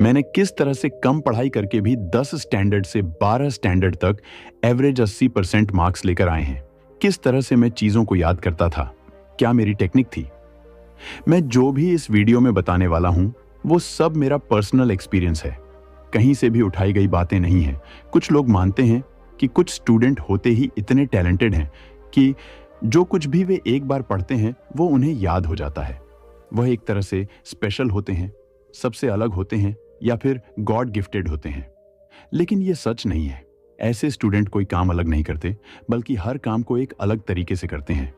मैंने किस तरह से कम पढ़ाई करके भी 10 स्टैंडर्ड से 12 स्टैंडर्ड तक एवरेज 80% मार्क्स लेकर आए हैं। किस तरह से मैं चीजों को याद करता था, क्या मेरी टेक्निक थी। मैं जो भी इस वीडियो में बताने वाला हूं वो सब मेरा पर्सनल एक्सपीरियंस है, कहीं से भी उठाई गई बातें नहीं हैं। कुछ लोग मानते हैं कि कुछ स्टूडेंट होते ही इतने टैलेंटेड हैं कि जो कुछ भी वे एक बार पढ़ते हैं वो उन्हें याद हो जाता है। वह एक तरह से स्पेशल होते हैं, सबसे अलग होते हैं या फिर गॉड गिफ्टेड होते हैं। लेकिन ये सच नहीं है। ऐसे स्टूडेंट कोई काम अलग नहीं करते, बल्कि हर काम को एक अलग तरीके से करते हैं।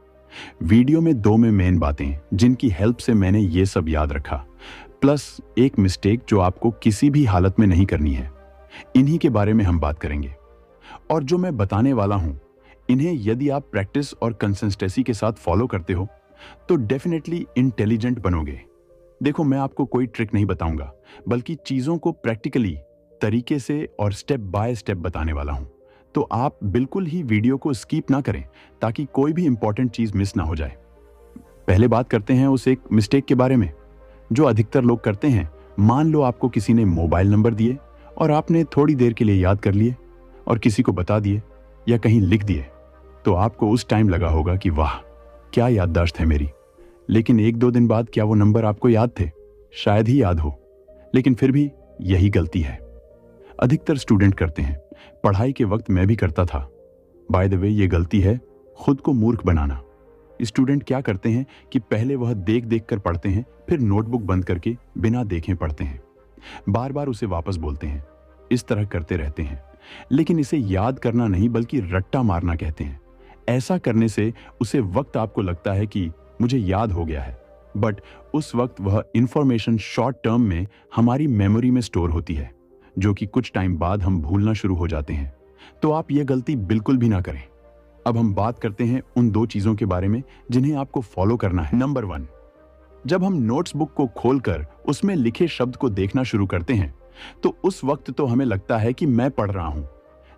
वीडियो में दो में मेन बातें जिनकी हेल्प से मैंने ये सब याद रखा, प्लस एक मिस्टेक जो आपको किसी भी हालत में नहीं करनी है। इन्हीं के बारे में हम बात करेंगे। और जो मैं बताने वाला हूं, इन्हें यदि आप प्रैक्टिस और कंसिस्टेंसी के साथ फॉलो करते हो तो डेफिनेटली इंटेलिजेंट बनोगे। देखो, मैं आपको कोई ट्रिक नहीं बताऊंगा, बल्कि चीजों को प्रैक्टिकली तरीके से और स्टेप बाय स्टेप बताने वाला हूं। तो आप बिल्कुल ही वीडियो को स्किप ना करें ताकि कोई भी इंपॉर्टेंट चीज मिस ना हो जाए। पहले बात करते हैं उस एक मिस्टेक के बारे में जो अधिकतर लोग करते हैं। मान लो आपको किसी ने मोबाइल नंबर दिए और आपने थोड़ी देर के लिए याद कर लिए और किसी को बता दिए या कहीं लिख दिए, तो आपको उस टाइम लगा होगा कि वाह क्या याददाश्त है मेरी। लेकिन एक दो दिन बाद क्या वो नंबर आपको याद थे? शायद ही याद हो। लेकिन फिर भी यही गलती है अधिकतर स्टूडेंट करते हैं। पढ़ाई के वक्त मैं भी करता था। बाय द वे, ये गलती है खुद को मूर्ख बनाना। स्टूडेंट क्या करते हैं कि पहले वह देख देख कर पढ़ते हैं, फिर नोटबुक बंद करके बिना देखे पढ़ते हैं, बार बार उसे वापस बोलते हैं। इस तरह करते रहते हैं। लेकिन इसे याद करना नहीं बल्कि रट्टा मारना कहते हैं। ऐसा करने से उसे वक्त आपको लगता है कि मुझे याद हो गया है, बट उस वक्त वह इंफॉर्मेशन शॉर्ट टर्म में हमारी मेमोरी में स्टोर होती है, जो कि कुछ टाइम बाद हम भूलना शुरू हो जाते हैं। तो आप यह गलती बिल्कुल भी ना करें। अब हम बात करते हैं उन दो चीजों के बारे में जिन्हें आपको फॉलो करना है। नंबर 1, जब हम नोट्स बुक को खोलकर उसमें लिखे शब्द को देखना शुरू करते हैं तो उस वक्त तो हमें लगता है कि मैं पढ़ रहा हूं,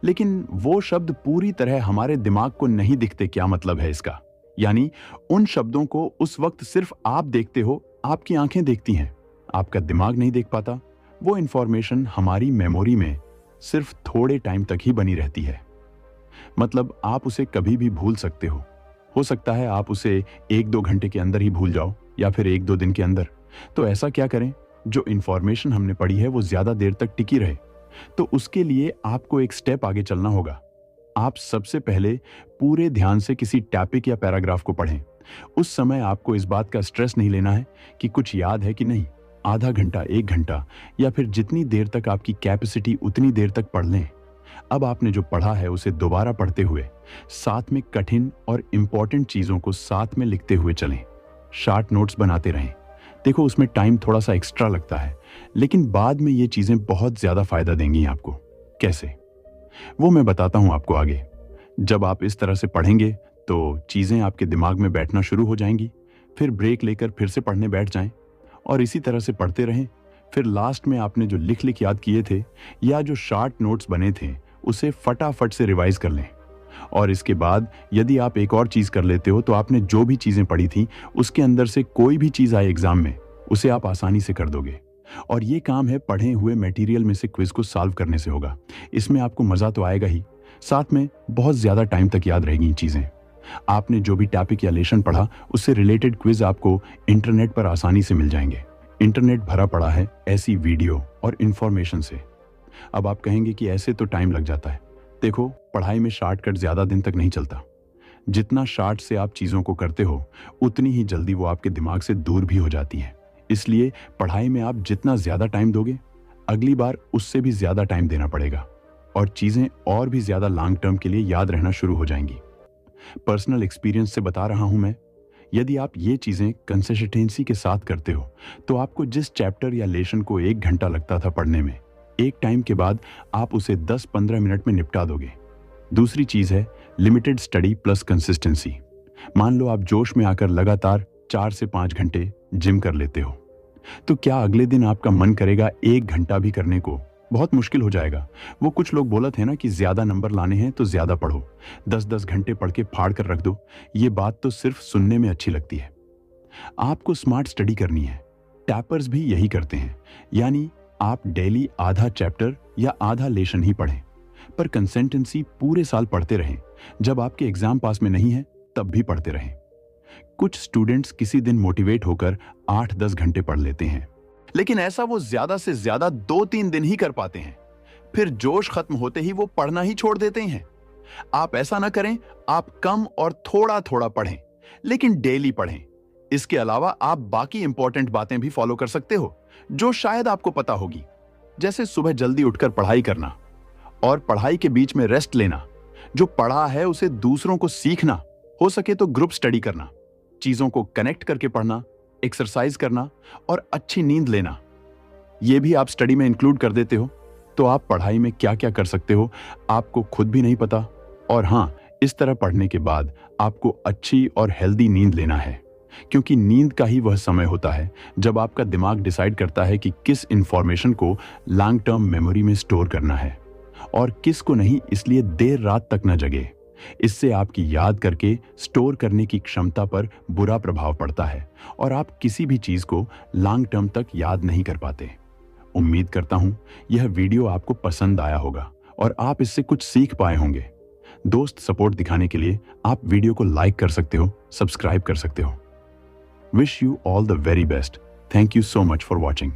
लेकिन वो शब्द पूरी तरह हमारे दिमाग को नहीं दिखते। क्या मतलब है इसका? यानी उन शब्दों को उस वक्त सिर्फ आप देखते हो, आपकी आंखें देखती हैं, आपका दिमाग नहीं देख पाता। वो इंफॉर्मेशन हमारी मेमोरी में सिर्फ थोड़े टाइम तक ही बनी रहती है। मतलब आप उसे कभी भी भूल सकते हो सकता है आप उसे 1-2 घंटे के अंदर ही भूल जाओ या फिर 1-2 दिन के अंदर। तो ऐसा क्या करें जो इंफॉर्मेशन हमने पढ़ी है वो ज्यादा देर तक टिकी रहे? तो उसके लिए आपको एक स्टेप आगे चलना होगा। आप सबसे पहले पूरे ध्यान से किसी टॉपिक या पैराग्राफ को पढ़ें। उस समय आपको इस बात का स्ट्रेस नहीं लेना है कि कुछ याद है कि नहीं। आधा घंटा, 1 घंटा या फिर जितनी देर तक आपकी कैपेसिटी उतनी देर तक पढ़ लें। अब आपने जो पढ़ा है उसे दोबारा पढ़ते हुए साथ में कठिन और इंपॉर्टेंट चीजों को साथ में लिखते हुए चलें। शार्ट नोट्स बनाते रहें। देखो, उसमें टाइम थोड़ा सा एक्स्ट्रा लगता है, लेकिन बाद में ये चीजें बहुत ज्यादा फायदा देंगी आपको। कैसे, वो मैं बताता हूं आपको आगे। जब आप इस तरह से पढ़ेंगे तो चीजें आपके दिमाग में बैठना शुरू हो जाएंगी। फिर ब्रेक लेकर फिर से पढ़ने बैठ जाएं और इसी तरह से पढ़ते रहें। फिर लास्ट में आपने जो लिख याद किए थे या जो शार्ट नोट्स बने थे उसे फटाफट से रिवाइज कर लें। और इसके बाद यदि आप एक और चीज कर लेते हो तो आपने जो भी चीजें पढ़ी थी उसके अंदर से कोई भी चीज आए एग्जाम में उसे आप आसानी से कर दोगे। और ये काम है पढ़े हुए मटेरियल में से क्विज को सॉल्व करने से होगा। इसमें आपको मजा तो आएगा ही, साथ में बहुत ज्यादा टाइम तक याद रहेगी ये चीजें। आपने जो भी टॉपिक या लेसन पढ़ा उससे रिलेटेड क्विज आपको इंटरनेट पर आसानी से मिल जाएंगे। इंटरनेट भरा पड़ा है ऐसी वीडियो और इंफॉर्मेशन से। अब आप कहेंगे कि ऐसे तो टाइम लग जाता है। देखो, पढ़ाई में शॉर्टकट ज्यादा दिन तक नहीं चलता। जितना शॉर्ट से आप चीजों को करते हो उतनी ही जल्दी वो आपके दिमाग से दूर भी हो जाती है। इसलिए पढ़ाई में आप जितना ज्यादा टाइम दोगे, अगली बार उससे भी ज्यादा टाइम देना पड़ेगा और चीजें और भी ज्यादा लॉन्ग टर्म के लिए याद रहना शुरू हो जाएंगी। पर्सनल एक्सपीरियंस से बता रहा हूं मैं। यदि आप ये चीजें कंसिस्टेंसी के साथ करते हो तो आपको जिस चैप्टर या लेसन को 1 घंटा लगता था पढ़ने में, एक टाइम के बाद आप उसे 10-15 मिनट में निपटा दोगे। दूसरी चीज है लिमिटेड स्टडी प्लस कंसिस्टेंसी। मान लो आप जोश में आकर लगातार 4 से 5 घंटे जिम कर लेते हो, तो क्या अगले दिन आपका मन करेगा 1 घंटा भी करने को? बहुत मुश्किल हो जाएगा। वो कुछ लोग बोलत है ना कि ज्यादा नंबर लाने हैं तो ज्यादा पढ़ो, 10-10 घंटे पढ़ के फाड़ कर रख दो। ये बात तो सिर्फ सुनने में अच्छी लगती है। आपको स्मार्ट स्टडी करनी है। टैपर्स भी यही करते हैं, यानी आप डेली आधा चैप्टर या आधा लेशन ही पढ़ें, पर कंसिस्टेंसी पूरे साल पढ़ते रहें। जब आपके एग्जाम पास में नहीं है तब भी पढ़ते रहें। कुछ स्टूडेंट्स किसी दिन मोटिवेट होकर 8-10 घंटे पढ़ लेते हैं, लेकिन ऐसा वो ज्यादा से ज्यादा 2-3 दिन ही कर पाते हैं। फिर जोश खत्म होते ही वो पढ़ना ही छोड़ देते हैं। आप ऐसा ना करें, आप कम और थोड़ा थोड़ा पढ़ें, लेकिन डेली पढ़ें। इसके अलावा आप बाकी इंपॉर्टेंट बातें भी फॉलो कर सकते हो जो शायद आपको पता होगी, जैसे सुबह जल्दी उठकर पढ़ाई करना और पढ़ाई के बीच में रेस्ट लेना, जो पढ़ा है उसे दूसरों को सीखना, हो सके तो ग्रुप स्टडी करना, चीजों को कनेक्ट करके पढ़ना, एक्सरसाइज करना और अच्छी नींद लेना। ये भी आप स्टडी में इंक्लूड कर देते हो तो आप पढ़ाई में क्या क्या कर सकते हो आपको खुद भी नहीं पता। और हाँ, इस तरह पढ़ने के बाद आपको अच्छी और हेल्दी नींद लेना है, क्योंकि नींद का ही वह समय होता है जब आपका दिमाग डिसाइड करता है कि किस इंफॉर्मेशन को लॉन्ग टर्म मेमोरी में स्टोर करना है और किस को नहीं, इसलिए देर रात तक न जगे। इससे आपकी याद करके स्टोर करने की क्षमता पर बुरा प्रभाव पड़ता है और आप किसी भी चीज को लॉन्ग टर्म तक याद नहीं कर पाते। उम्मीद करता हूं यह वीडियो आपको पसंद आया होगा और आप इससे कुछ सीख पाए होंगे। दोस्त सपोर्ट दिखाने के लिए आप वीडियो को लाइक कर सकते हो, सब्सक्राइब कर सकते हो। Wish you all the very best. Thank you so much for watching.